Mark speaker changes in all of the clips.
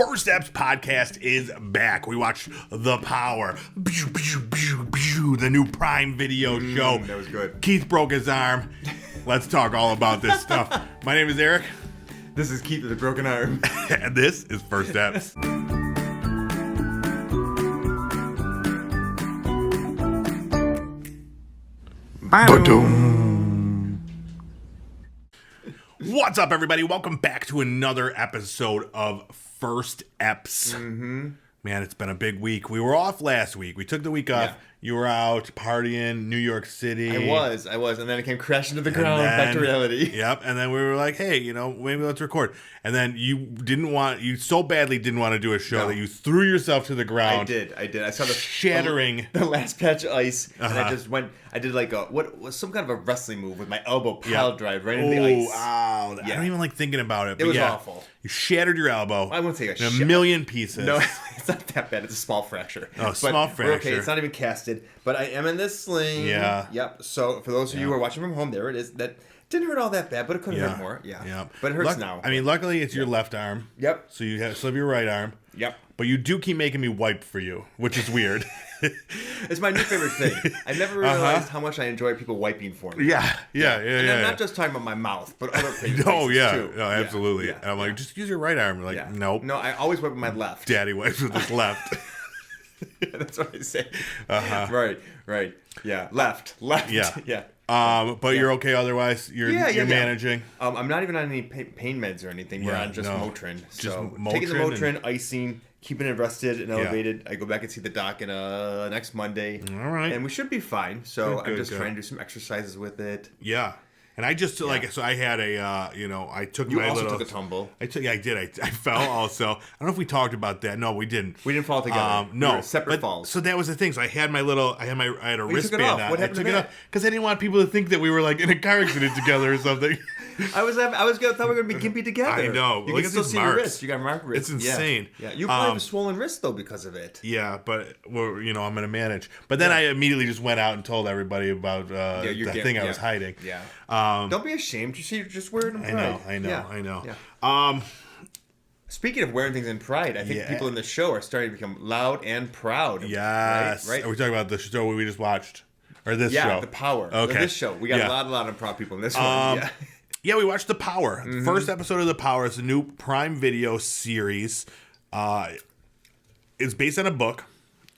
Speaker 1: First Eps podcast is back. We watched The Power, the new Prime Video show.
Speaker 2: That was good.
Speaker 1: Keith broke his arm. Let's talk all about this stuff. My name is Eric.
Speaker 2: This is Keith with a broken arm.
Speaker 1: And this is First Eps. What's up, everybody? Welcome back to another episode of First Eps. Man, it's been a big week. We were off last week. We took the week off.
Speaker 2: Yeah.
Speaker 1: You were out partying, New York City.
Speaker 2: I was, and then it came crashing to the ground, back to reality.
Speaker 1: Yep, and then we were like, hey, maybe let's record. And then you so badly didn't want to do a show that you threw yourself to the ground.
Speaker 2: I did. I saw the
Speaker 1: shattering
Speaker 2: the last patch of ice, and I did like what was some kind of a wrestling move with my elbow pile drive right into the ice.
Speaker 1: Wow. I don't even like thinking about it.
Speaker 2: It was awful.
Speaker 1: You shattered your elbow.
Speaker 2: I wouldn't say
Speaker 1: a million pieces.
Speaker 2: No, it's not that bad. It's a small fracture.
Speaker 1: Oh, small fracture.
Speaker 2: Okay, it's not even casted, but I am in this sling.
Speaker 1: Yeah.
Speaker 2: Yep. So for those of you who are watching from home, there it is. That didn't hurt all that bad, but it could have hurt more. Yeah.
Speaker 1: Yep.
Speaker 2: But it hurts now.
Speaker 1: I mean, luckily it's your left arm.
Speaker 2: Yep.
Speaker 1: So you still have your right arm.
Speaker 2: Yep.
Speaker 1: But you do keep making me wipe for you, which is weird.
Speaker 2: It's my new favorite thing. I never realized how much I enjoy people wiping for me.
Speaker 1: Yeah.
Speaker 2: And I'm not just talking about my mouth, but other places
Speaker 1: too.
Speaker 2: No,
Speaker 1: Absolutely.
Speaker 2: Yeah.
Speaker 1: And I'm like, just use your right arm. You're like, nope.
Speaker 2: No, I always wipe with my left.
Speaker 1: Daddy wipes with his left.
Speaker 2: That's what I say. Right. Yeah. Left.
Speaker 1: Yeah. But you're okay otherwise? You're managing?
Speaker 2: I'm not even on any pain meds or anything. We're on just Motrin. So taking the Motrin, icing, keeping it rested and elevated. I go back and see the doc next Monday.
Speaker 1: All right.
Speaker 2: And we should be fine. So I'm just trying to do some exercises with it.
Speaker 1: Yeah. And I just, so I had I took
Speaker 2: you
Speaker 1: my
Speaker 2: also
Speaker 1: little...
Speaker 2: took a tumble.
Speaker 1: I did. I fell also. I don't know if we talked about that. No, we didn't.
Speaker 2: We didn't fall together.
Speaker 1: No.
Speaker 2: We were separate falls.
Speaker 1: So that was the thing. So I had I had a wristband on.
Speaker 2: What happened
Speaker 1: I took
Speaker 2: to
Speaker 1: it
Speaker 2: that?
Speaker 1: off because I didn't want people to think that we were like in a car accident together or something.
Speaker 2: I thought we were going to be gimpy together.
Speaker 1: I know.
Speaker 2: You can still see your wrist. You got marked wrist.
Speaker 1: It's insane.
Speaker 2: Yeah. You probably have a swollen wrist, though, because of it.
Speaker 1: Yeah, but, I'm going to manage. But then I immediately just went out and told everybody about the thing I was hiding.
Speaker 2: Yeah. Don't be ashamed. You see, you're just wearing in pride.
Speaker 1: I know.
Speaker 2: Yeah. Speaking of wearing things in pride, I think people in the show are starting to become loud and proud.
Speaker 1: Yes.
Speaker 2: Right?
Speaker 1: Are we talking about the show we just watched? Or this show?
Speaker 2: Yeah, The Power.
Speaker 1: Okay.
Speaker 2: This show. We got a lot of proud people in this one.
Speaker 1: Yeah, we watched The Power. The first episode of The Power is a new Prime Video series. It's based on a book.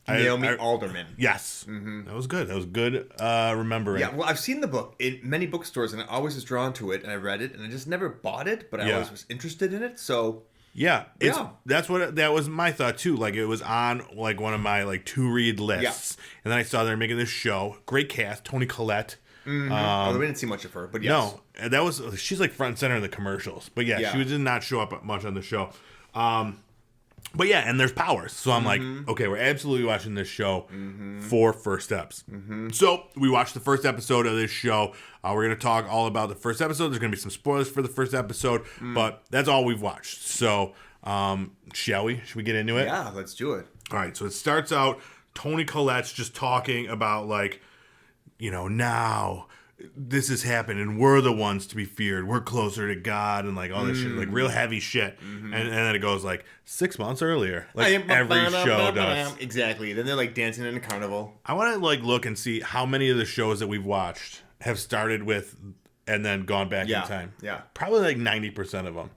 Speaker 2: Naomi Alderman.
Speaker 1: Yes. That was good. That was good remembering.
Speaker 2: Yeah, well, I've seen the book in many bookstores, and I always was drawn to it, and I read it, and I just never bought it, but I always was interested in it, so...
Speaker 1: Yeah, that was my thought, too. Like, it was on, like, one of my, like, to-read lists. Yeah. And then I saw they're making this show. Great cast. Toni Collette.
Speaker 2: We didn't see much of her, but yes.
Speaker 1: No, she's like front and center in the commercials. But she did not show up much on the show. But yeah, and there's powers. So I'm like, okay, we're absolutely watching this show for First Eps. So we watched the first episode of this show. We're going to talk all about the first episode. There's going to be some spoilers for the first episode, but that's all we've watched. So shall we? Should we get into it?
Speaker 2: Yeah, let's do it.
Speaker 1: All right, so it starts out, Toni Collette's just talking about like, now this has happened and we're the ones to be feared. We're closer to God and like all this shit, like real heavy shit. And then it goes like 6 months earlier, like every show does.
Speaker 2: Exactly. Then they're like dancing in a carnival.
Speaker 1: I want to like look and see how many of the shows that we've watched have started with and then gone back in time.
Speaker 2: Yeah.
Speaker 1: Probably like 90% of them.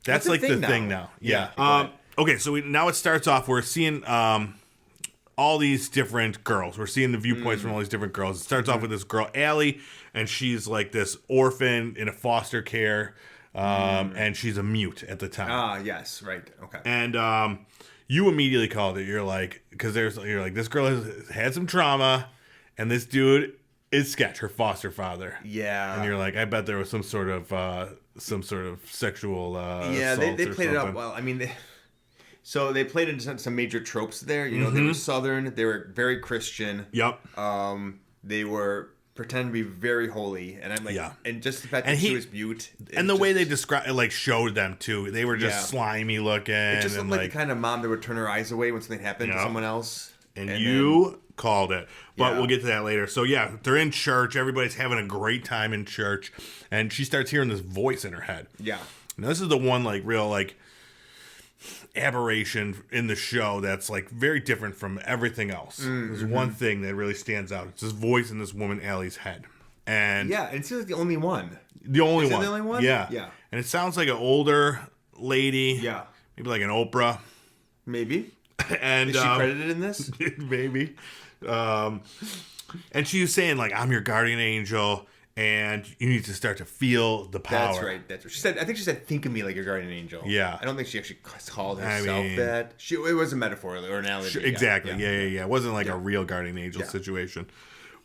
Speaker 1: That's like the thing now. Yeah. Okay, so now it starts off, we're seeing all these different girls. We're seeing the viewpoints from all these different girls. It starts off with this girl, Allie, and she's like this orphan in a foster care, and she's a mute at the time.
Speaker 2: Ah, yes, right, okay.
Speaker 1: And you immediately called it. You're like, because you're like, this girl has had some trauma, and this dude is Sketch, her foster father.
Speaker 2: Yeah.
Speaker 1: And you're like, I bet there was some sort of sexual.
Speaker 2: Yeah, they played it up well. I mean. So they played into some major tropes there. They were Southern. They were very Christian.
Speaker 1: Yep.
Speaker 2: They were pretend to be very holy, and I'm like, and just the fact that she was mute,
Speaker 1: and the way they described, like, showed them too. They were just slimy looking. It
Speaker 2: just looked like the kind of mom that would turn her eyes away when something happened to someone else.
Speaker 1: And you called it, but we'll get to that later. So yeah, they're in church. Everybody's having a great time in church, and she starts hearing this voice in her head.
Speaker 2: Yeah.
Speaker 1: Now this is the one like real like. aberration in the show that's like very different from everything else. There's one thing that really stands out. It's this voice in this woman Allie's head. And
Speaker 2: yeah, and it seems like the only one.
Speaker 1: The only
Speaker 2: Is
Speaker 1: one.
Speaker 2: it the only one?
Speaker 1: Yeah.
Speaker 2: Yeah.
Speaker 1: And it sounds like an older lady.
Speaker 2: Yeah.
Speaker 1: Maybe like an Oprah.
Speaker 2: Maybe.
Speaker 1: And
Speaker 2: is she credited in this?
Speaker 1: Maybe. And she was saying like, I'm your guardian angel. And you need to start to feel the power.
Speaker 2: That's right. That's what she said. I think she said, "Think of me like your guardian angel."
Speaker 1: Yeah.
Speaker 2: I don't think she actually called herself that. It was a metaphor or an analogy.
Speaker 1: Exactly. Yeah. It wasn't like a real guardian angel situation.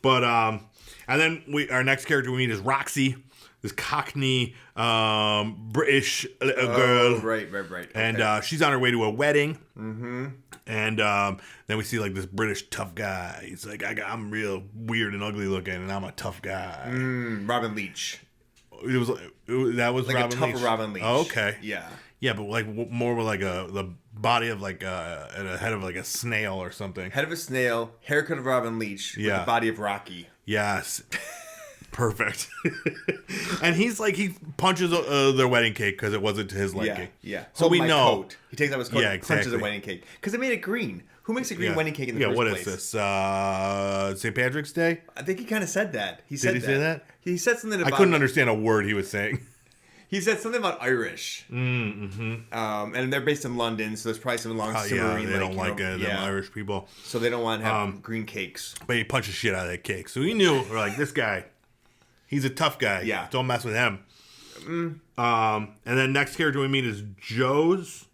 Speaker 1: But and then our next character we meet is Roxy, this Cockney British girl.
Speaker 2: Right. Okay.
Speaker 1: And she's on her way to a wedding. Mm-hmm. And then we see like this British tough guy. He's like, I'm real weird and ugly looking, and I'm a tough guy.
Speaker 2: Robin Leach.
Speaker 1: That was
Speaker 2: like
Speaker 1: Robin
Speaker 2: a tougher
Speaker 1: Leach.
Speaker 2: Robin Leach.
Speaker 1: Oh, okay.
Speaker 2: Yeah.
Speaker 1: Yeah, but like more with like the body of like and a head of like a snail or something.
Speaker 2: Head of a snail, haircut of Robin Leach, with the body of Rocky.
Speaker 1: Yes. Perfect. And he's like, he punches their wedding cake because it wasn't to his liking.
Speaker 2: Yeah.
Speaker 1: So we know.
Speaker 2: Coat. He takes out his coat and punches the wedding cake. Because they made it green. Who makes a green wedding cake in the first place?
Speaker 1: What is this? St. Patrick's Day?
Speaker 2: I think he kind of said that.
Speaker 1: Did he say that?
Speaker 2: He said something about...
Speaker 1: I couldn't understand a word he was saying.
Speaker 2: He said something about Irish. And they're based in London, so there's probably some long simmering...
Speaker 1: Yeah, they don't like them Irish people.
Speaker 2: So they don't want to have green cakes.
Speaker 1: But he punched the shit out of that cake. So we knew, we're like, this guy... He's a tough guy.
Speaker 2: Yeah.
Speaker 1: Don't mess with him. And then next character we meet is Joss.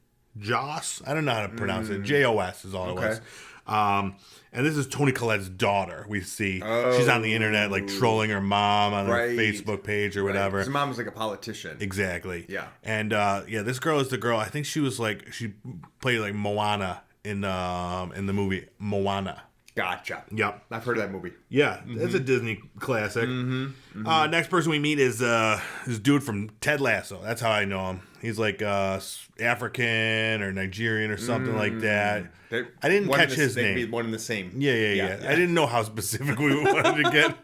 Speaker 1: I don't know how to pronounce it. Jos is all it was. And this is Toni Collette's daughter. We see she's on the internet like trolling her mom on her Facebook page or whatever.
Speaker 2: His mom was like a politician.
Speaker 1: Exactly.
Speaker 2: Yeah.
Speaker 1: And this girl is the girl. I think she was like, she played like Moana in the movie Moana.
Speaker 2: Gotcha.
Speaker 1: Yep.
Speaker 2: I've heard of that movie.
Speaker 1: Yeah, it's a Disney classic. Next person we meet is this dude from Ted Lasso. That's how I know him. He's like African or Nigerian or something like that. I didn't catch his name.
Speaker 2: They'd be one and the same.
Speaker 1: Yeah. I didn't know how specific we wanted to get.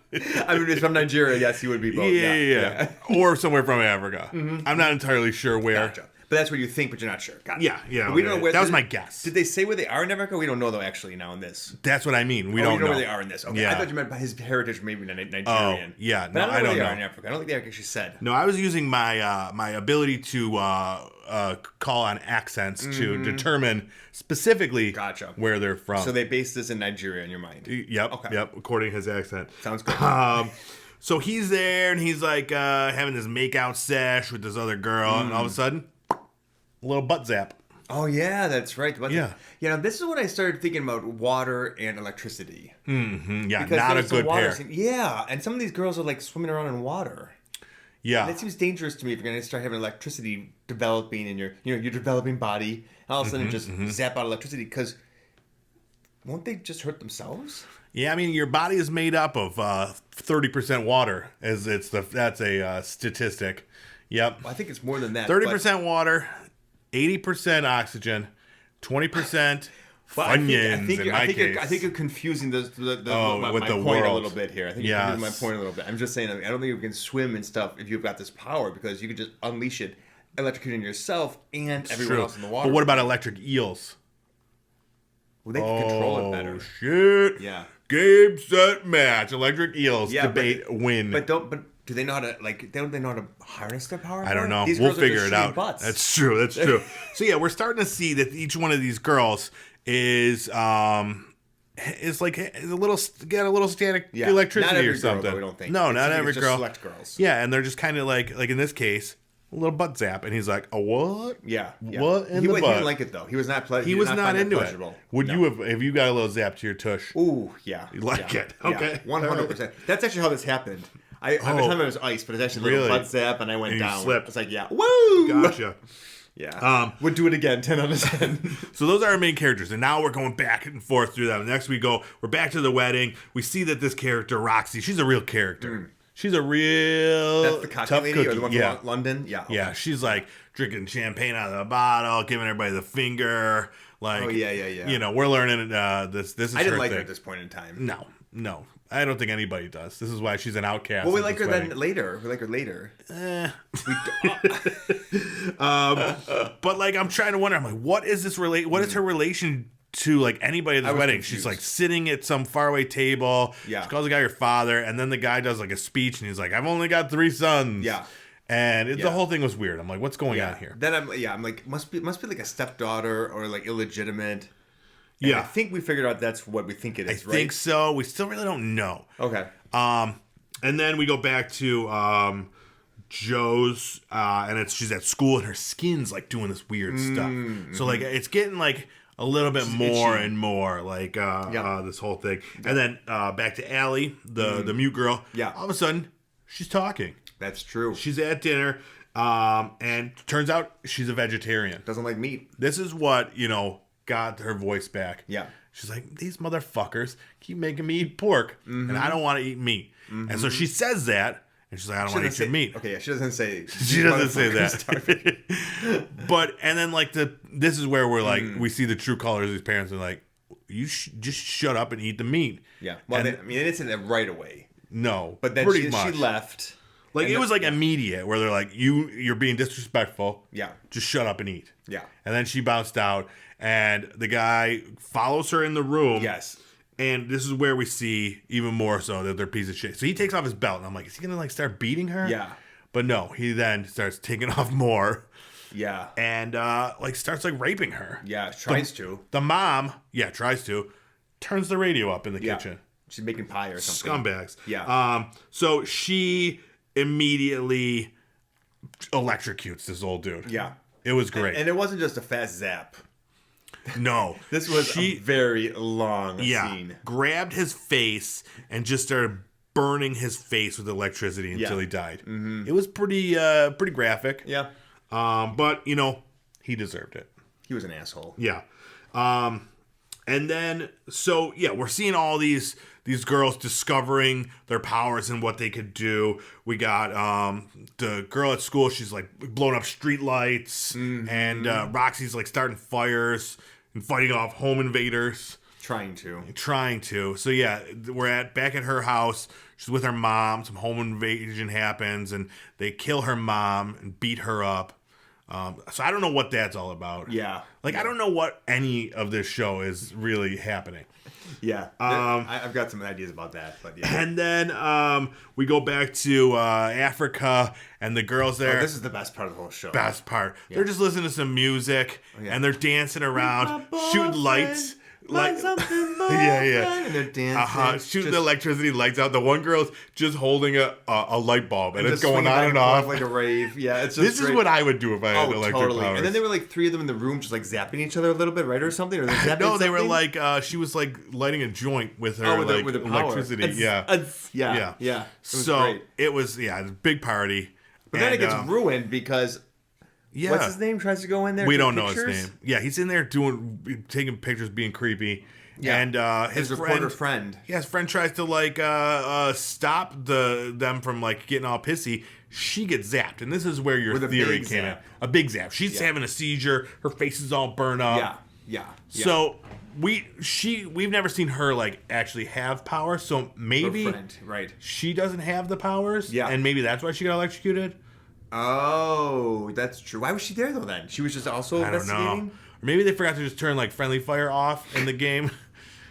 Speaker 2: I mean, if from Nigeria, yes, he would be both.
Speaker 1: Yeah. Or somewhere from Africa. I'm not entirely sure where.
Speaker 2: Gotcha. But that's what you think, but you're not sure. Got it.
Speaker 1: Yeah.
Speaker 2: But we don't know where,
Speaker 1: that was my guess.
Speaker 2: Did they say where they are in Africa? We don't know, though, actually, now in this.
Speaker 1: That's what I mean. We don't know
Speaker 2: where they are in this. Okay. I thought you meant by his heritage, maybe Nigerian.
Speaker 1: Oh, yeah.
Speaker 2: But
Speaker 1: No,
Speaker 2: I don't know where they
Speaker 1: know.
Speaker 2: are in Africa. I don't think they actually said.
Speaker 1: No, I was using my my ability to call on accents to determine specifically where they're from.
Speaker 2: So they based this in Nigeria in your mind?
Speaker 1: Yep.
Speaker 2: Okay.
Speaker 1: Yep. According to his accent.
Speaker 2: Sounds good.
Speaker 1: So he's there and he's like having this makeout sesh with this other girl, and all of a sudden, a little butt zap.
Speaker 2: Oh yeah, that's right.
Speaker 1: Yeah.
Speaker 2: Now this is when I started thinking about water and electricity.
Speaker 1: Yeah,
Speaker 2: because
Speaker 1: not a good pair.
Speaker 2: Yeah, and some of these girls are like swimming around in water.
Speaker 1: Yeah,
Speaker 2: and it seems dangerous to me if you're going to start having electricity developing in your developing body, and all of a sudden just zap out electricity. Because won't they just hurt themselves?
Speaker 1: Yeah, I mean your body is made up of 30% water, as that's a statistic. Yep,
Speaker 2: well, I think it's more than that.
Speaker 1: 30% water. 80% oxygen, 20% Funyuns.
Speaker 2: I think you're confusing my point a little bit here. I think you're confusing my point a little bit. I'm just saying, I don't think you can swim and stuff if you've got this power, because you could just unleash it, electrocuting yourself and everyone else in the water.
Speaker 1: But what about electric eels?
Speaker 2: Well, they can control it better.
Speaker 1: Shit.
Speaker 2: Yeah.
Speaker 1: Game, set, match. Electric eels. Debate, win.
Speaker 2: But do they know how to, don't they know how to harness their power?
Speaker 1: I don't know.
Speaker 2: These
Speaker 1: we'll
Speaker 2: girls
Speaker 1: figure
Speaker 2: are
Speaker 1: it out.
Speaker 2: Butts.
Speaker 1: That's true. So yeah, we're starting to see that each one of these girls is like a little static electricity or something.
Speaker 2: Girl, though, we don't think.
Speaker 1: No, not every girl.
Speaker 2: Select girls.
Speaker 1: Yeah, and they're just kind of like in this case, a little butt zap, and he's like, "A what?
Speaker 2: Yeah.
Speaker 1: What in
Speaker 2: the
Speaker 1: butt?" He
Speaker 2: didn't like it though. He was not pleasant.
Speaker 1: He was not into it. Would you have you got a little zap to your tush?
Speaker 2: Ooh, yeah.
Speaker 1: You like it? Okay,
Speaker 2: 100%. That's actually how this happened. I thought it was ice, but it's actually a little butt zap, and I went down.
Speaker 1: Slipped.
Speaker 2: It's like, yeah, woo!
Speaker 1: Gotcha.
Speaker 2: Yeah. Would do it again, 10 out of 10.
Speaker 1: So those are our main characters, and now we're going back and forth through them. Next we're back to the wedding. We see that this character, Roxy, she's a real character. She's a real
Speaker 2: That's the cocky lady, or the one from London? Yeah. Okay.
Speaker 1: Yeah, she's like drinking champagne out of the bottle, giving everybody the finger. Like,
Speaker 2: yeah.
Speaker 1: You know, we're learning this is
Speaker 2: I didn't
Speaker 1: her
Speaker 2: like
Speaker 1: thing.
Speaker 2: her at this point in time.
Speaker 1: No. No. I don't think anybody does. This is why she's an outcast.
Speaker 2: Well, we like her then later. We like her later.
Speaker 1: But like, I'm trying to wonder. I'm like, what is this What is her relation to like anybody at this wedding? Confused. She's like sitting at some faraway table. Yeah. She calls the guy her father, and then the guy does like a speech, and he's like, "I've only got 3 sons."
Speaker 2: Yeah.
Speaker 1: And the whole thing was weird. I'm like, what's going on here?
Speaker 2: Then I'm like, must be like a stepdaughter or like illegitimate. And I think we figured out that's what we think it is, right? I think
Speaker 1: so. We still really don't know.
Speaker 2: Okay.
Speaker 1: And then we go back to Joe's, and she's at school, and her skin's like doing this weird stuff. So like, it's getting like a little bit more itchy. And more like this whole thing. And then back to Allie, the mute girl. Yeah. All of a sudden, she's talking.
Speaker 2: That's true.
Speaker 1: She's at dinner, and turns out she's a vegetarian.
Speaker 2: Doesn't like meat.
Speaker 1: This is what got her voice back. Yeah. She's like, these motherfuckers keep making me eat pork, and I don't want to eat meat. And so she says that, and she's like, I don't want to eat your meat.
Speaker 2: Okay, yeah, she doesn't say.
Speaker 1: She doesn't say that. But and then like this is where we're like, we see the true colors of these parents are like, you just shut up and eat the meat.
Speaker 2: Yeah. Well, I mean, it's in it right away.
Speaker 1: No,
Speaker 2: but then she left.
Speaker 1: Like, it was, like, immediate, where they're like, you're being disrespectful. Yeah. Just shut up and eat. Yeah. And then she bounced out, and the guy follows her in the room. Yes. And this is where we see, even more so, that they're a piece of shit. So he takes off his belt, and I'm like, is he going to, like, start beating her? Yeah. But no, he then starts taking off more. Yeah. And, like, starts, like, raping her.
Speaker 2: Yeah, tries to.
Speaker 1: The mom, tries to, turns the radio up in the kitchen.
Speaker 2: She's making pie or something.
Speaker 1: Scumbags. Yeah. So she immediately electrocutes this old dude. Yeah. It was great.
Speaker 2: And it wasn't just a fast zap.
Speaker 1: No.
Speaker 2: This was a very long scene.
Speaker 1: Grabbed his face and just started burning his face with electricity until he died. Mm-hmm. It was pretty graphic. Yeah. But, he deserved it.
Speaker 2: He was an asshole.
Speaker 1: Yeah. And then, so, we're seeing all these girls discovering their powers and what they could do. We got the girl at school, she's like blowing up street lights, and Roxy's like starting fires and fighting off home invaders.
Speaker 2: Trying to.
Speaker 1: So we're back at her house. She's with her mom. Some home invasion happens, and they kill her mom and beat her up. So I don't know what that's all about. Yeah. Like, I don't know what any of this show is really happening.
Speaker 2: Yeah. I've got some ideas about that, but yeah.
Speaker 1: And then we go back to Africa, and the girls there.
Speaker 2: Oh, this is the best part of the whole show.
Speaker 1: Best part. Yeah. They're just listening to some music, and they're dancing around, shooting lights. Like something
Speaker 2: and they're dancing.
Speaker 1: Shooting the electricity lights out. The one girl's just holding a light bulb, and it's going on and off
Speaker 2: like a rave. Yeah, it's just
Speaker 1: this is what I would do if I had electric powers.
Speaker 2: And then there were like 3 of them in the room, just like zapping each other a little bit, right, or something. Or they zapping
Speaker 1: no, they were like she was like lighting a joint with her with the electricity.
Speaker 2: Yeah.
Speaker 1: It was a big party.
Speaker 2: But then it gets ruined because. Yeah. What's his name? Tries to go in there.
Speaker 1: We don't know his name. Yeah, he's in there taking pictures, being creepy. Yeah. And his
Speaker 2: reporter friend.
Speaker 1: Yeah, his friend tries to like stop them from like getting all pissy. She gets zapped, and this is where your theory came in. A big zap. She's having a seizure. Her face is all burned up. Yeah. So we've never seen her like actually have power. So maybe
Speaker 2: her friend, right?
Speaker 1: She doesn't have the powers. Yeah. And maybe that's why she got electrocuted.
Speaker 2: Oh, that's true. Why was she there though? Then she was just also investigating.
Speaker 1: I don't know. Or maybe they forgot to just turn like friendly fire off in the game,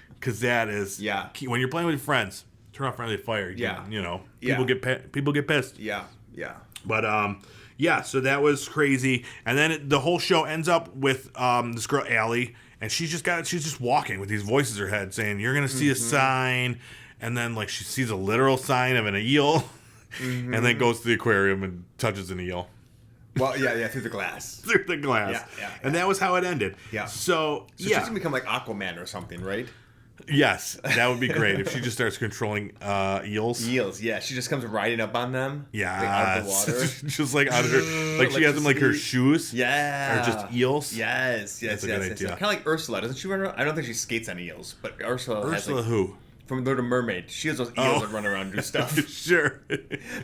Speaker 1: because that is key. When you're playing with your friends. Turn off friendly fire. People get pissed.
Speaker 2: Yeah.
Speaker 1: But so that was crazy. And then the whole show ends up with this girl Allie, and she's just walking with these voices in her head saying, "You're gonna see a sign," and then like she sees a literal sign of an eel. Mm-hmm. And then goes to the aquarium and touches an eel.
Speaker 2: Well, through the glass.
Speaker 1: Yeah. And that was how it ended. Yeah. So
Speaker 2: she's going to become like Aquaman or something, right?
Speaker 1: Yes. That would be great if she just starts controlling eels.
Speaker 2: Eels, yeah. She just comes riding up on them.
Speaker 1: Yeah.
Speaker 2: Like out of the water.
Speaker 1: Just like out of her, like she has them like her shoes.
Speaker 2: Yeah.
Speaker 1: Or just eels.
Speaker 2: Yes. That's a good idea. Kind of like Ursula. Doesn't she run around? I don't think she skates on eels, but Ursula has like,
Speaker 1: who?
Speaker 2: From Little Mermaid. She has those eels that run around and do stuff.
Speaker 1: Sure.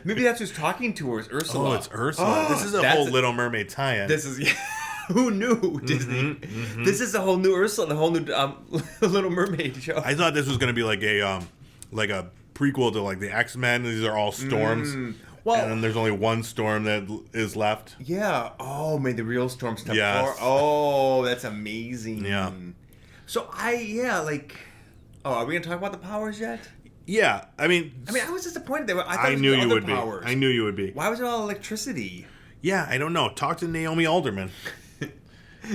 Speaker 2: Maybe that's who's talking to her is Ursula.
Speaker 1: Oh, it's Ursula. This is a whole Little Mermaid tie-in.
Speaker 2: This is... Who knew, Disney? This is a whole new Ursula, the whole new Little Mermaid show.
Speaker 1: I thought this was going to be like like a prequel to like the X-Men. These are all storms. Well, and then there's only one storm that is left.
Speaker 2: Yeah. Oh, may the real storm step forward. Oh, that's amazing.
Speaker 1: Yeah.
Speaker 2: So like, are we gonna talk about the powers yet?
Speaker 1: Yeah. I mean,
Speaker 2: I was disappointed. I
Speaker 1: knew you would powers. I knew you would be.
Speaker 2: Why was it all electricity?
Speaker 1: Yeah, I don't know. Talk to Naomi Alderman.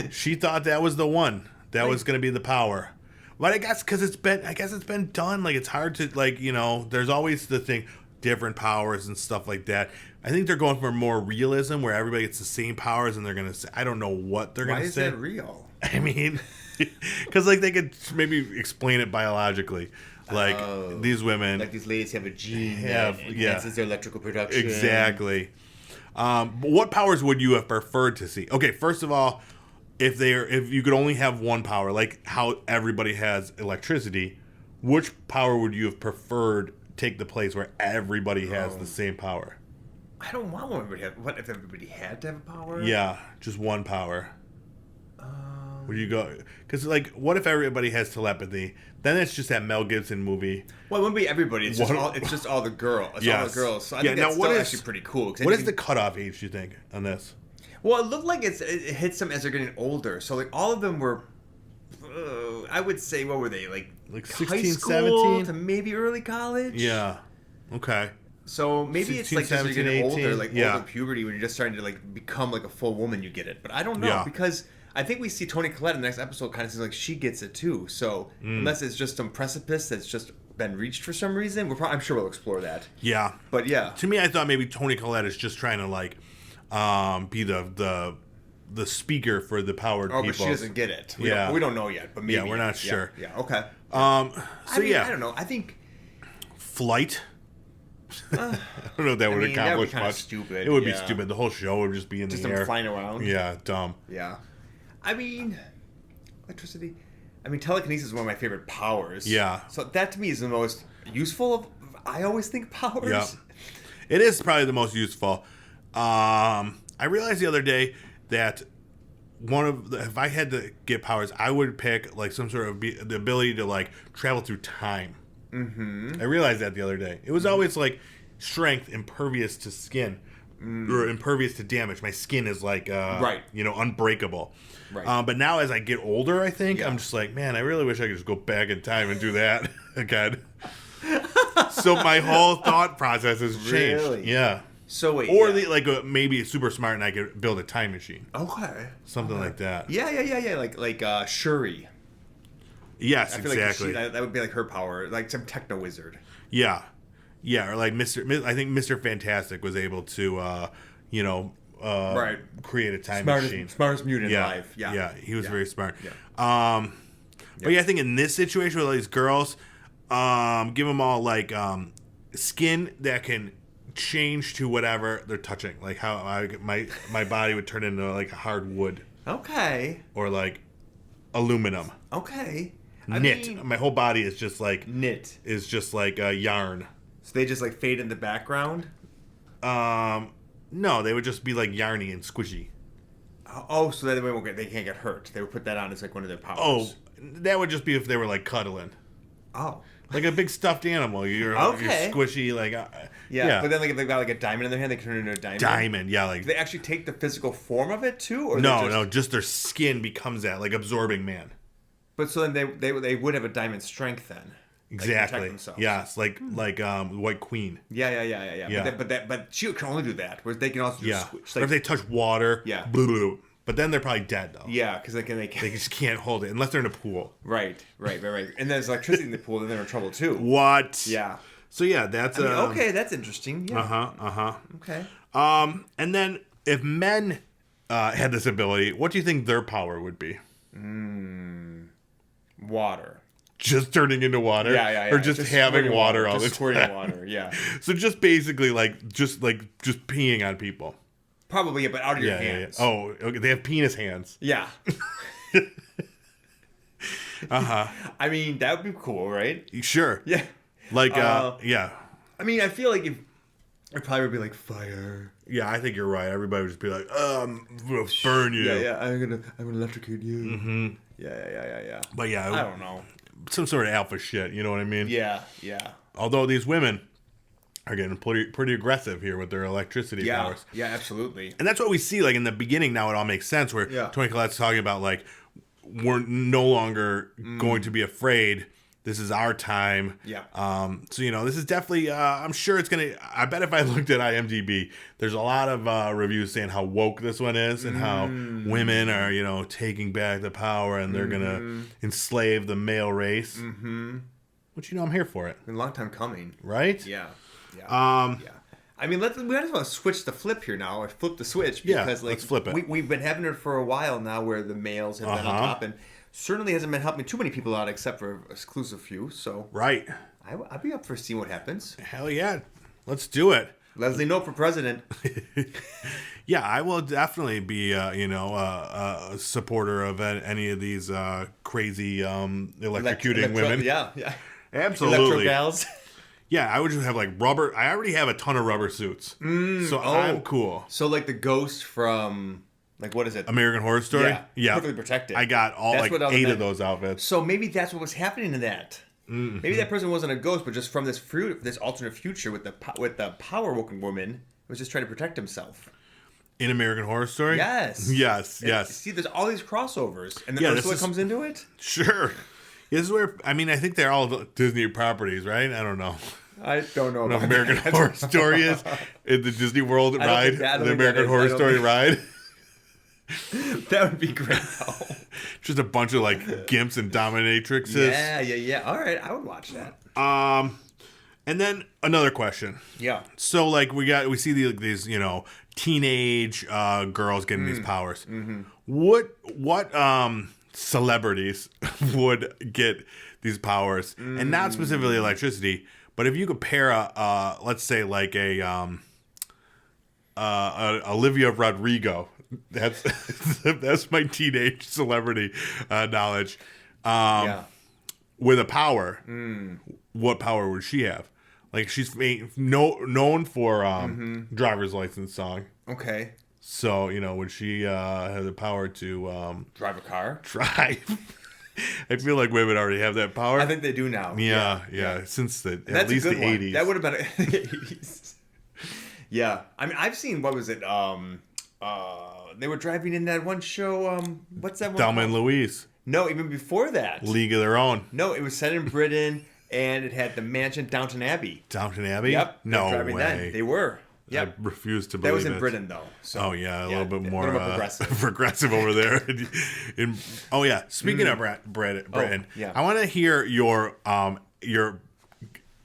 Speaker 1: She thought that was the one that was going to be the power. But I guess because it's been done. Like, it's hard to, like, you know, there's always the thing, different powers and stuff like that. I think they're going for more realism where everybody gets the same powers and they're going to say, I don't know what they're going to say.
Speaker 2: Why is that real?
Speaker 1: I mean, because, like, they could maybe explain it biologically. Like, these women.
Speaker 2: Like, these ladies have a gene that enhances their electrical production.
Speaker 1: Exactly. What powers would you have preferred to see? Okay, first of all, if you could only have one power, like how everybody has electricity, which power would you have preferred take the place where everybody has the same power?
Speaker 2: I don't want everybody to have. What if everybody had to have a power?
Speaker 1: Yeah, just one power. Would you go? Because, like, what if everybody has telepathy? Then it's just that Mel Gibson movie.
Speaker 2: Well, it wouldn't be everybody. It's just all the girls. It's all the girls. So I think that's still actually pretty cool.
Speaker 1: What is the cutoff age, do you think, on this?
Speaker 2: Well, it looked like it hits them as they're getting older. So, like, all of them were, I would say, what were they? Like
Speaker 1: 16,
Speaker 2: high school
Speaker 1: 17?
Speaker 2: to maybe early college?
Speaker 1: Yeah. Okay.
Speaker 2: So maybe 16, it's like 17, as you're getting 18, older, like older puberty, when you're just starting to, like, become like a full woman, you get it. But I don't know, because I think we see Toni Collette in the next episode kind of seems like she gets it too. So unless it's just some precipice that's just been reached for some reason, I'm sure we'll explore that.
Speaker 1: Yeah.
Speaker 2: But yeah.
Speaker 1: To me, I thought maybe Toni Collette is just trying to, like, be the speaker for the powered people.
Speaker 2: Oh, but she doesn't get it. We don't know yet, but maybe.
Speaker 1: Yeah, we're not sure.
Speaker 2: Yeah, okay.
Speaker 1: I
Speaker 2: don't know. I think
Speaker 1: flight. I don't know if that would accomplish much.
Speaker 2: Stupid.
Speaker 1: It would be stupid. The whole show would just be in the air.
Speaker 2: Just flying around.
Speaker 1: Yeah, dumb.
Speaker 2: Yeah. I mean, electricity. I mean, telekinesis is one of my favorite powers.
Speaker 1: Yeah.
Speaker 2: So that to me is the most useful of, I always think, powers.
Speaker 1: Yeah. It is probably the most useful. I realized the other day that if I had to get powers, I would pick like some sort of the ability to like travel through time. Mm-hmm. I realized that the other day. It was always like strength, impervious to skin, or impervious to damage. My skin is like, unbreakable. Right. But now as I get older, I think I'm just like, man, I really wish I could just go back in time and do that again. So my whole thought process has changed.
Speaker 2: Really?
Speaker 1: Yeah.
Speaker 2: So wait,
Speaker 1: or maybe super smart and I could build a time machine.
Speaker 2: Okay.
Speaker 1: Something like that.
Speaker 2: Yeah. Like Shuri.
Speaker 1: Yes,
Speaker 2: I feel
Speaker 1: exactly.
Speaker 2: Like that would be like her power, like some techno wizard.
Speaker 1: Yeah, or like I think Mr. Fantastic was able to, create a time machine.
Speaker 2: Smartest mutant alive. Yeah.
Speaker 1: Yeah, he was very smart.
Speaker 2: Yeah.
Speaker 1: But I think in this situation with all these girls, give them all like skin that can change to whatever they're touching, like how my body would turn into like hard wood.
Speaker 2: Okay.
Speaker 1: Or like aluminum.
Speaker 2: Okay.
Speaker 1: My whole body is just like
Speaker 2: knit.
Speaker 1: Is just like a yarn.
Speaker 2: So they just like fade in the background?
Speaker 1: No, they would just be like yarny and squishy.
Speaker 2: Oh, so that they can't get hurt. They would put that on as like one of their powers.
Speaker 1: Oh, that would just be if they were like cuddling.
Speaker 2: Oh.
Speaker 1: Like a big stuffed animal. You're squishy, like...
Speaker 2: yeah, but then like if they've got like a diamond in their hand, they can turn it into a diamond.
Speaker 1: Diamond, yeah. Like,
Speaker 2: do they actually take the physical form of it too? Or
Speaker 1: no, just their skin becomes that, like absorbing man.
Speaker 2: But so then they would have a diamond strength then.
Speaker 1: Exactly. Yes, like White Queen.
Speaker 2: Yeah. But she can only do that. Whereas they can also do switch.
Speaker 1: Like, or if they touch water, blah. But then they're probably dead though.
Speaker 2: Yeah, because they
Speaker 1: just can't hold it unless they're in a pool.
Speaker 2: Right. And there's electricity in the pool, then they're in trouble too.
Speaker 1: What?
Speaker 2: Yeah.
Speaker 1: So yeah, that's
Speaker 2: okay. That's interesting. Yeah. Okay.
Speaker 1: And then if men had this ability, what do you think their power would be?
Speaker 2: Water.
Speaker 1: Just turning into water?
Speaker 2: Yeah.
Speaker 1: Or just having water all the time?
Speaker 2: Squirting water, yeah.
Speaker 1: So just basically just peeing on people.
Speaker 2: Probably, but out of your hands.
Speaker 1: Yeah. Oh, okay. They have penis hands.
Speaker 2: Yeah. I mean, that would be cool, right?
Speaker 1: Sure.
Speaker 2: Yeah.
Speaker 1: Like, yeah.
Speaker 2: I mean, I feel like it probably would be like fire.
Speaker 1: Yeah, I think you're right. Everybody would just be like, I'm gonna burn you.
Speaker 2: Yeah. I'm gonna electrocute you.
Speaker 1: Mm-hmm.
Speaker 2: Yeah.
Speaker 1: But yeah,
Speaker 2: I don't know.
Speaker 1: some sort of alpha shit. You know what I mean?
Speaker 2: Yeah.
Speaker 1: Although these women are getting pretty aggressive here with their electricity powers.
Speaker 2: Yeah, absolutely.
Speaker 1: And that's what we see, like, in the beginning. Now it all makes sense, where Toni Collette's talking about, like, we're no longer going to be afraid. This is our time.
Speaker 2: Yeah.
Speaker 1: So, this is definitely, I'm sure it's going to, I bet if I looked at IMDb, there's a lot of reviews saying how woke this one is and how women are, taking back the power and they're going to enslave the male race. Mm-hmm. Which, I'm here for it.
Speaker 2: Been a long time coming.
Speaker 1: Right?
Speaker 2: Yeah. I mean, we might as well switch the flip here now, or flip the switch, because
Speaker 1: let's flip it.
Speaker 2: We've been having it for a while now, where the males have been on top, and certainly hasn't been helping too many people out, except for an exclusive few. So
Speaker 1: right,
Speaker 2: I'd be up for seeing what happens.
Speaker 1: Hell yeah, let's do it.
Speaker 2: Leslie Knope for president.
Speaker 1: Yeah, I will definitely be, a supporter of any of these crazy electrocuting women.
Speaker 2: Yeah,
Speaker 1: absolutely.
Speaker 2: Electro gals.
Speaker 1: Yeah, I would just have like rubber. I already have a ton of rubber suits, so I'm cool.
Speaker 2: So like the ghost from, like, what is it?
Speaker 1: American Horror Story. Yeah,
Speaker 2: perfectly protected.
Speaker 1: I got all 8 of those outfits.
Speaker 2: So maybe that's what was happening in that. Mm-hmm. Maybe that person wasn't a ghost, but just from this alternate future with the power woken woman, was just trying to protect himself.
Speaker 1: In American Horror Story?
Speaker 2: Yes. See, there's all these crossovers, and then Ursula comes into it.
Speaker 1: Sure. This is where, I think they're all Disney properties, right? I don't know.
Speaker 2: I don't know.
Speaker 1: What American Horror Story is in the Disney World ride, the American Horror Story ride.
Speaker 2: That would be great, though.
Speaker 1: Just a bunch of like gimps and dominatrixes.
Speaker 2: Yeah. All right, I would watch that.
Speaker 1: And then another question.
Speaker 2: Yeah.
Speaker 1: So like we see these teenage girls getting these powers. Mm-hmm. What celebrities would get these powers, and not specifically electricity, but if you compare let's say like a Olivia Rodrigo, that's my teenage celebrity knowledge, with a power, what power would she have? Like, she's known for driver's license song.
Speaker 2: Okay.
Speaker 1: So, would she have the power to
Speaker 2: drive a car?
Speaker 1: Drive. I feel like women already have that power.
Speaker 2: I think they do now.
Speaker 1: Yeah. Since at least the 80s.
Speaker 2: That would have been the 80s. Yeah. I've seen, what was it? They were driving in that one show. What's that one?
Speaker 1: Thelma and Louise.
Speaker 2: No, even before that.
Speaker 1: League of Their Own.
Speaker 2: No, it was set in Britain, and it had the mansion Downton Abbey.
Speaker 1: Downton Abbey?
Speaker 2: Yep.
Speaker 1: No way.
Speaker 2: That. They were. Yep.
Speaker 1: I refuse to believe
Speaker 2: that was in Britain, though. So,
Speaker 1: a little bit more
Speaker 2: progressive.
Speaker 1: Progressive over there. Speaking of Britain, I want to hear your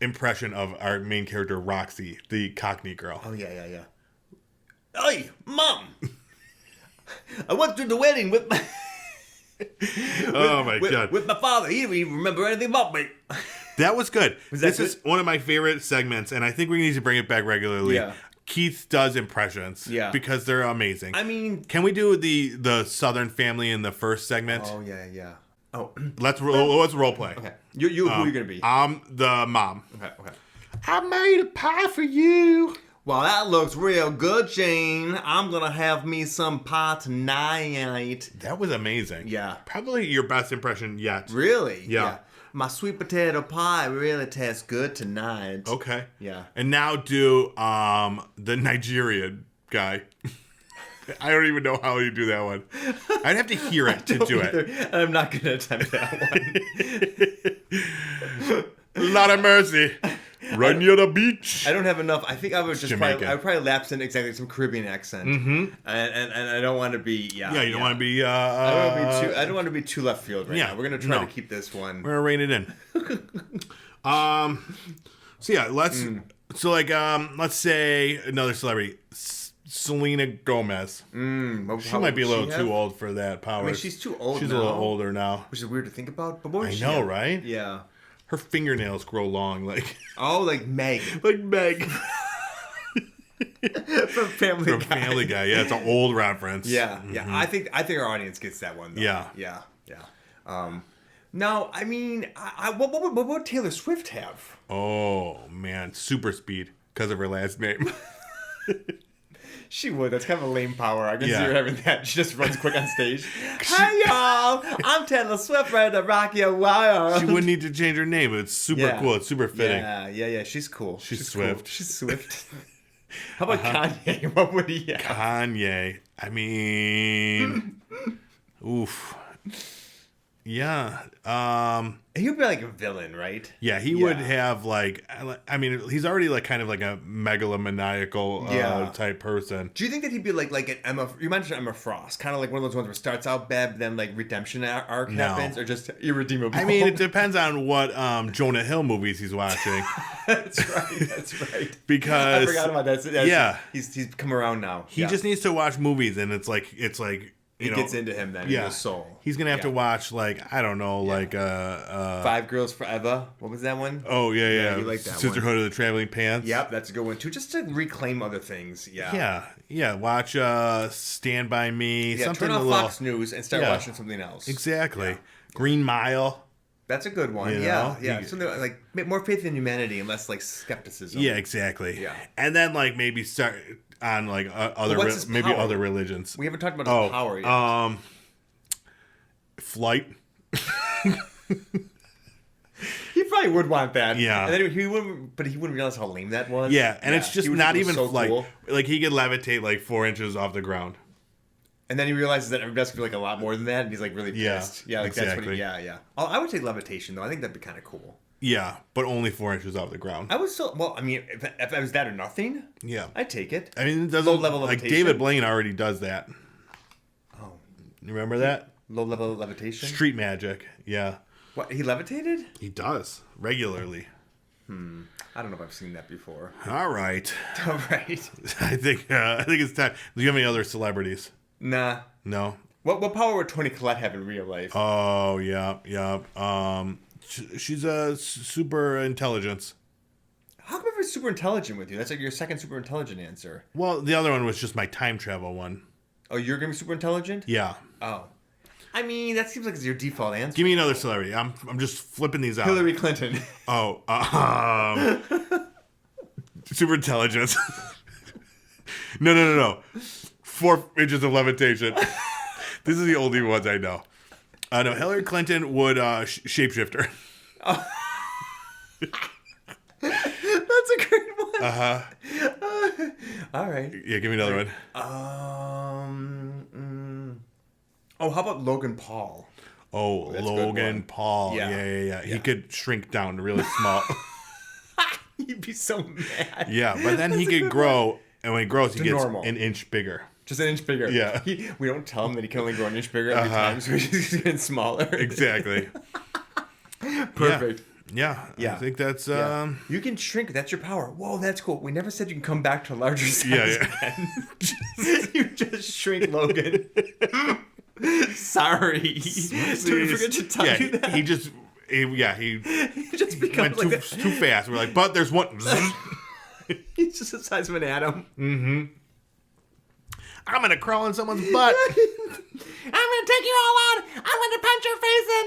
Speaker 1: impression of our main character, Roxy, the Cockney girl.
Speaker 2: Oh, yeah. Hey, Mom! I went to the wedding with my...
Speaker 1: God.
Speaker 2: With my father. He didn't even remember anything about me.
Speaker 1: That was good. This is one of my favorite segments, and I think we need to bring it back regularly. Yeah. Keith does impressions. Yeah. Because they're amazing. Can we do the Southern family in the first segment?
Speaker 2: Oh, yeah. Oh.
Speaker 1: Let's role play.
Speaker 2: Okay. Who are you going to be?
Speaker 1: I'm the mom.
Speaker 2: Okay.
Speaker 1: I made a pie for you.
Speaker 2: Well, that looks real good, Jane. I'm going to have me some pie tonight.
Speaker 1: That was amazing.
Speaker 2: Yeah.
Speaker 1: Probably your best impression yet.
Speaker 2: Really?
Speaker 1: Yeah.
Speaker 2: My sweet potato pie really tastes good tonight.
Speaker 1: Okay.
Speaker 2: Yeah.
Speaker 1: And now do the Nigerian guy. I don't even know how you do that one. I'd have to hear it to do it.
Speaker 2: I'm not going to attempt that one.
Speaker 1: Lot of mercy. Run you the beach.
Speaker 2: I don't have enough. I think I would probably lapse in exactly some Caribbean accent. Mm-hmm. And I don't want to be you don't want to be I don't want to be too left field right now. We're gonna try to keep this one.
Speaker 1: We're gonna rein it in. Let's say another celebrity, Selena Gomez. She might be a little too old for that power.
Speaker 2: She's too old.
Speaker 1: She's a little older now,
Speaker 2: which is weird to think about. But what
Speaker 1: I know, right?
Speaker 2: Yeah.
Speaker 1: Her fingernails grow long, like...
Speaker 2: Oh, like Meg.
Speaker 1: Like Meg.
Speaker 2: From Family
Speaker 1: Guy, yeah. It's an old reference.
Speaker 2: Yeah. I think our audience gets that one, though.
Speaker 1: Yeah.
Speaker 2: No, what would Taylor Swift have?
Speaker 1: Oh, man. Super speed, because of her last name.
Speaker 2: She would. That's kind of a lame power. I can see her having that. She just runs quick on stage. Hi, y'all. I'm Taylor Swift, ready to rock your world.
Speaker 1: She wouldn't need to change her name. It's super cool. It's super fitting.
Speaker 2: Yeah. She's cool.
Speaker 1: She's Swift.
Speaker 2: Cool. She's Swift. How about Kanye? What would he have?
Speaker 1: Kanye. I mean, oof. Yeah.
Speaker 2: He would be like a villain, right?
Speaker 1: Yeah, he would have like, I mean, he's already like kind of like a megalomaniacal type person.
Speaker 2: Do you think that he'd be like an Emma? You mentioned Emma Frost, kind of like one of those ones where it starts out bad, but then like redemption arc happens, or just irredeemable.
Speaker 1: I mean, it depends on what Jonah Hill movies he's watching.
Speaker 2: That's right.
Speaker 1: Because
Speaker 2: I forgot about that. He's come around now.
Speaker 1: He just needs to watch movies, and it's like.
Speaker 2: It gets into him then, in his soul.
Speaker 1: He's going to have to watch, like, I don't know, like...
Speaker 2: Five Girls Forever. What was that one?
Speaker 1: Oh, yeah.
Speaker 2: You like that
Speaker 1: Sisterhood of the Traveling Pants.
Speaker 2: Yep, that's a good one, too. Just to reclaim other things, Yeah,
Speaker 1: watch Stand By Me.
Speaker 2: Yeah,
Speaker 1: something
Speaker 2: turn off Fox News and start watching something else.
Speaker 1: Exactly. Yeah. Green Mile.
Speaker 2: That's a good one. Yeah. Something like more faith in humanity and less, like, skepticism.
Speaker 1: Yeah, exactly.
Speaker 2: Yeah.
Speaker 1: And then, like, maybe start... on like other religions.
Speaker 2: We haven't talked about his power yet.
Speaker 1: Flight.
Speaker 2: He probably would want that.
Speaker 1: Yeah.
Speaker 2: And then he wouldn't realize how lame that was.
Speaker 1: Yeah, and it's just not even
Speaker 2: so
Speaker 1: flight.
Speaker 2: Cool.
Speaker 1: Like he could levitate like 4 inches off the ground.
Speaker 2: And then he realizes that everybody else could do like a lot more than that, and he's like really pissed.
Speaker 1: Yeah,
Speaker 2: like
Speaker 1: exactly.
Speaker 2: That's what yeah. I would take levitation though. I think that'd be kind of cool.
Speaker 1: Yeah, but only 4 inches off the ground.
Speaker 2: I would still. Well, I mean, if it was that or nothing, I'd take it.
Speaker 1: I mean, it doesn't.
Speaker 2: Low level levitation.
Speaker 1: Like David Blaine already does that.
Speaker 2: Oh,
Speaker 1: you remember that?
Speaker 2: Low level levitation.
Speaker 1: Street magic. Yeah.
Speaker 2: What, he levitated?
Speaker 1: He does regularly.
Speaker 2: I don't know if I've seen that before.
Speaker 1: All right.
Speaker 2: I
Speaker 1: think it's time. Do you have any other celebrities?
Speaker 2: Nah.
Speaker 1: No.
Speaker 2: What power would Toni Collette have in real life?
Speaker 1: Oh yeah. She's a super intelligence.
Speaker 2: How come it's super intelligent with you? That's like your second super intelligent answer.
Speaker 1: Well, the other one was just my time travel one.
Speaker 2: Oh, you're gonna be super intelligent?
Speaker 1: Yeah.
Speaker 2: Oh. I mean, that seems like it's your default answer.
Speaker 1: Give me another celebrity. I'm just flipping these out.
Speaker 2: Hillary Clinton.
Speaker 1: Oh. Super intelligence. No. 4 inches of levitation. This is the only ones I know. No, Hillary Clinton would shapeshifter.
Speaker 2: Oh. That's a great one. All right.
Speaker 1: Yeah, give me another one.
Speaker 2: Oh, how about Logan Paul?
Speaker 1: Oh, Logan Paul. Yeah. He could shrink down really small.
Speaker 2: He'd be so mad.
Speaker 1: Yeah, but then he could grow, and when he grows, he gets
Speaker 2: normal.
Speaker 1: an inch bigger.
Speaker 2: Just an inch bigger.
Speaker 1: Yeah.
Speaker 2: We don't tell him that he can only grow an inch bigger every time, so he's just getting smaller.
Speaker 1: Exactly.
Speaker 2: Perfect.
Speaker 1: Yeah. I think that's...
Speaker 2: You can shrink. That's your power. Whoa, that's cool. We never said you can come back to a larger size again. You just shrink Logan. Sorry. Did we forget to tell you that?
Speaker 1: He just
Speaker 2: becomes
Speaker 1: went too fast. We're like, but there's one...
Speaker 2: He's just the size of an atom.
Speaker 1: Mm-hmm. I'm going to crawl in someone's butt.
Speaker 2: I'm going to take you all out. I'm going to punch your face in.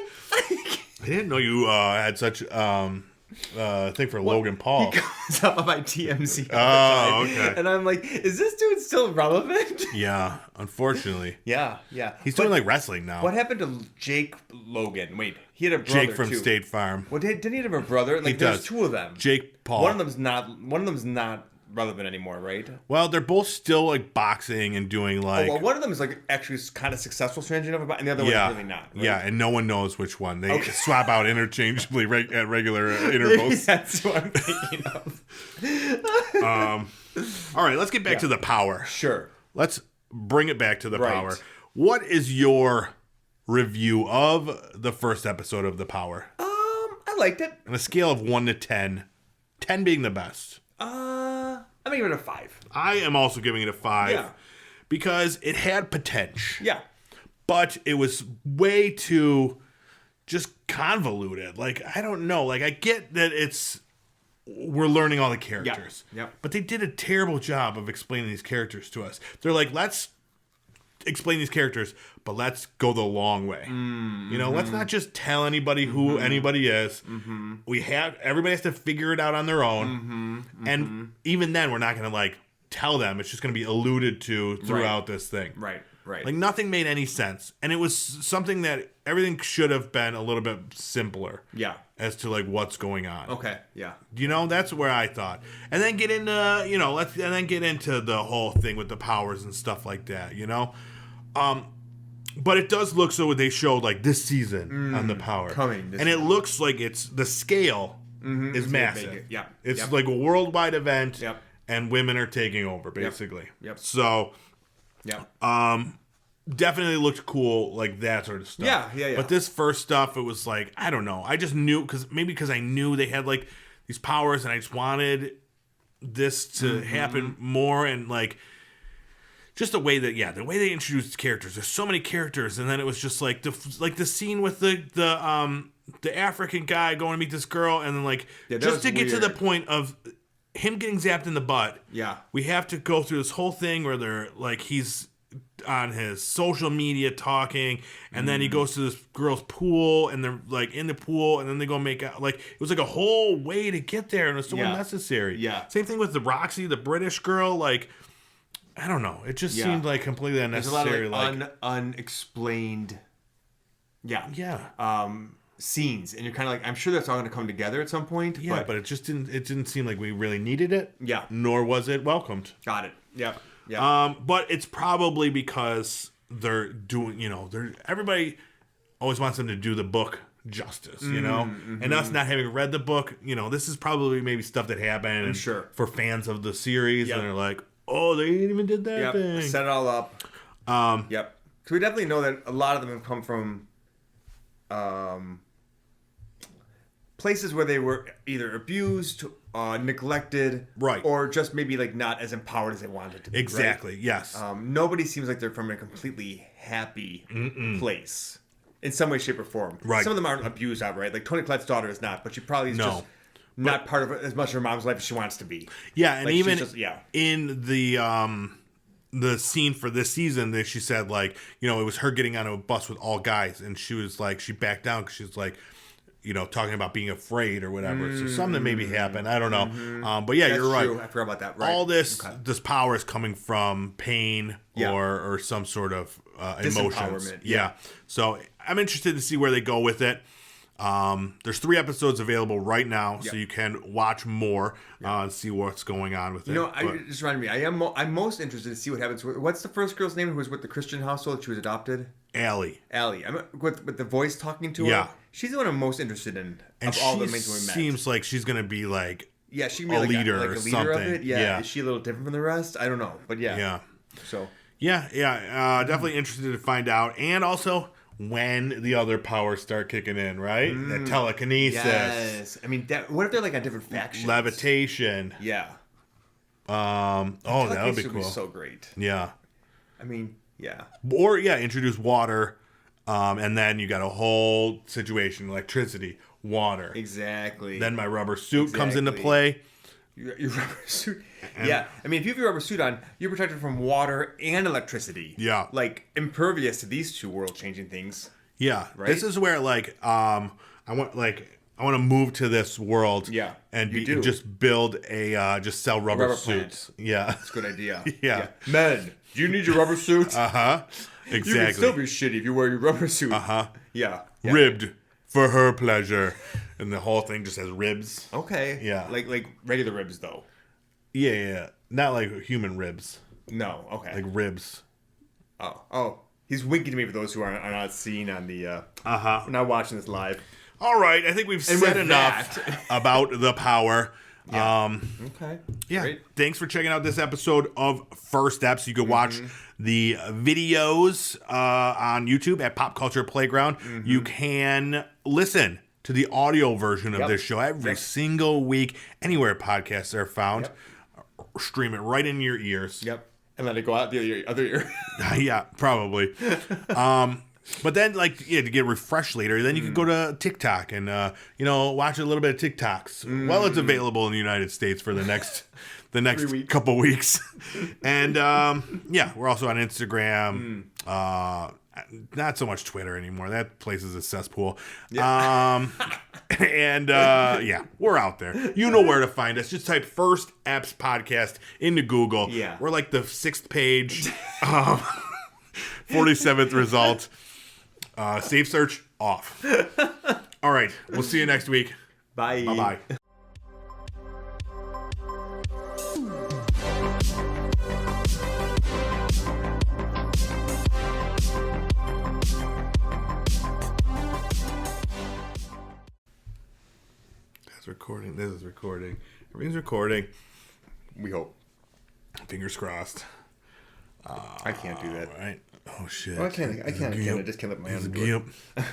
Speaker 1: I didn't know you had such thing for Logan Paul.
Speaker 2: He comes up on my TMZ all
Speaker 1: the time. Okay.
Speaker 2: And I'm like, is this dude still relevant?
Speaker 1: Yeah, unfortunately.
Speaker 2: Yeah.
Speaker 1: He's doing like wrestling now.
Speaker 2: What happened to Jake Logan? Wait, he had a brother
Speaker 1: Jake from
Speaker 2: too.
Speaker 1: State Farm.
Speaker 2: Well, didn't he have a brother? Like, there's two of them.
Speaker 1: Jake Paul.
Speaker 2: One of them's not relevant anymore, right?
Speaker 1: Well, they're both still like boxing and doing like.
Speaker 2: One of them is like actually kind of successful, strangely enough, and the other one's really not. Right?
Speaker 1: Yeah, and no one knows which one. They swap out interchangeably at regular intervals.
Speaker 2: That's what I'm thinking of.
Speaker 1: All right, let's get back to the power.
Speaker 2: Sure.
Speaker 1: Let's bring it back to the power. What is your review of the first episode of The Power?
Speaker 2: I liked it.
Speaker 1: On a scale of 1 to 10, 10 being the best.
Speaker 2: I'm gonna give it a 5.
Speaker 1: I am also giving it a 5 because it had potential.
Speaker 2: Yeah.
Speaker 1: But it was way too just convoluted. Like, I don't know. Like, I get that we're learning all the characters.
Speaker 2: Yeah.
Speaker 1: But they did a terrible job of explaining these characters to us. They're like, let's explain these characters, but let's go the long way. Let's not just tell anybody who anybody is. Everybody has to figure it out on their own. And even then, we're not going to like tell them. It's just going to be alluded to throughout this thing.
Speaker 2: Right.
Speaker 1: Like, nothing made any sense. And it was something that everything should have been a little bit simpler.
Speaker 2: Yeah.
Speaker 1: As to, like, what's going on.
Speaker 2: Okay, yeah.
Speaker 1: You know, that's where I thought. And then get into, you know, and then get into the whole thing with the powers and stuff like that, you know? But it does look so they showed, like, this season on the power. And it looks like the scale is massive. It's like a worldwide event. And women are taking over, basically. So... definitely looked cool, like that sort of stuff.
Speaker 2: Yeah.
Speaker 1: But this first stuff, it was like, I don't know. I just knew, because I knew they had, like, these powers, and I just wanted this to happen more, and, like, just the way they introduced characters. There's so many characters, and then it was just, like, the scene with the African guy going to meet this girl, and then, like, just to get to the point of him getting zapped in the butt. We have to go through this whole thing where they're like, he's on his social media talking, and then he goes to this girl's pool, and they're like in the pool, and then they go make out. Like, it was like a whole way to get there, and it was so unnecessary. Same thing with the Roxy, the British girl. Like, I don't know. It just seemed like completely unnecessary.
Speaker 2: There's a lot of, like, unexplained. Scenes, and you're kind of like, I'm sure that's all going to come together at some point.
Speaker 1: But it just didn't seem like we really needed it. Nor was it welcomed.
Speaker 2: Got it.
Speaker 1: But it's probably because they're doing, you know, everybody always wants them to do the book justice, you know, and us not having read the book, you know, this is probably maybe stuff that happened.
Speaker 2: I'm sure.
Speaker 1: For fans of the series, and they're like, oh, they even did that thing.
Speaker 2: Set it all up. So we definitely know that a lot of them have come from places where they were either abused, neglected, or just maybe, like, not as empowered as they wanted to be.
Speaker 1: Exactly. Yes.
Speaker 2: Nobody seems like they're from a completely happy place in some way, shape, or form. Some of them aren't abused outright. Like, Tony Collette's daughter is not, but she probably is just not part of as much of her mom's life as she wants to be.
Speaker 1: And like, even in the scene for this season, that she said, like, you know, it was her getting on a bus with all guys, and she was like, she backed down because she was like, you know, talking about being afraid or whatever. So something maybe happened. I don't know. But yeah, you're right.
Speaker 2: True. I forgot about that.
Speaker 1: All this power is coming from pain or some sort of emotions. So I'm interested to see where they go with it. There's 3 episodes available right now, so you can watch more and see what's going on with it.
Speaker 2: You know, it just reminded me. I'm most interested to see what happens. What's the first girl's name who was with the Christian household? She was adopted.
Speaker 1: Allie.
Speaker 2: I'm with the voice talking to her. She's the one I'm most interested in of all the mains we met.
Speaker 1: Seems like she's gonna be like
Speaker 2: she can be like a leader
Speaker 1: or something.
Speaker 2: Of it. Is she a little different from the rest? I don't know, but So
Speaker 1: definitely interested to find out, and also when the other powers start kicking in, right? That telekinesis.
Speaker 2: Yes. I mean, what if they're like on different factions?
Speaker 1: Levitation.
Speaker 2: Yeah.
Speaker 1: That would be cool.
Speaker 2: Be so great.
Speaker 1: Yeah.
Speaker 2: I mean, yeah.
Speaker 1: Or introduce water, and then you got a whole situation: electricity, water.
Speaker 2: Exactly.
Speaker 1: Then my rubber suit comes into play.
Speaker 2: Your rubber suit. I mean, if you have your rubber suit on, you're protected from water and electricity.
Speaker 1: Yeah.
Speaker 2: Like, impervious to these two world-changing things.
Speaker 1: Yeah.
Speaker 2: Right?
Speaker 1: This is where, like, I want to move to this world.
Speaker 2: Yeah.
Speaker 1: And just build just sell rubber suits.
Speaker 2: Plant.
Speaker 1: Yeah.
Speaker 2: That's a good idea.
Speaker 1: Yeah.
Speaker 2: Men, do you need your rubber suit?
Speaker 1: Exactly.
Speaker 2: You can still be shitty if you wear your rubber suit. Yeah.
Speaker 1: Ribbed for her pleasure. And the whole thing just has ribs.
Speaker 2: Okay.
Speaker 1: Yeah.
Speaker 2: Like regular ribs, though.
Speaker 1: Yeah. Not like human ribs.
Speaker 2: No. Okay.
Speaker 1: Like ribs.
Speaker 2: Oh. He's winking to me for those who are not seeing on the... We're not watching this live.
Speaker 1: All right. I think we've said enough about the power.
Speaker 2: Yeah. Okay.
Speaker 1: Yeah.
Speaker 2: Great.
Speaker 1: Thanks for checking out this episode of First Eps. You can watch the videos on YouTube at Pop Culture Playground. You can listen to the audio version of this show every single week, anywhere podcasts are found. Stream it right in your ears.
Speaker 2: And let it go out the other ear.
Speaker 1: Yeah, probably. But then, to get refreshed later, then you can go to TikTok and, watch a little bit of TikToks. Well, it's available in the United States for the next couple weeks. And, we're also on Instagram. Not so much Twitter anymore. That place is a cesspool. And yeah, we're out there. You know where to find us. Just type First Eps Podcast into Google.
Speaker 2: Yeah.
Speaker 1: We're like the 6th page, 47th result. Safe search off. All right. We'll see you next week.
Speaker 2: Bye.
Speaker 1: Bye-bye. Recording. This is recording. Everything's recording.
Speaker 2: We hope.
Speaker 1: Fingers crossed.
Speaker 2: I can't do that.
Speaker 1: All right. Oh shit.
Speaker 2: Well, I can't. I just can't let my own do it.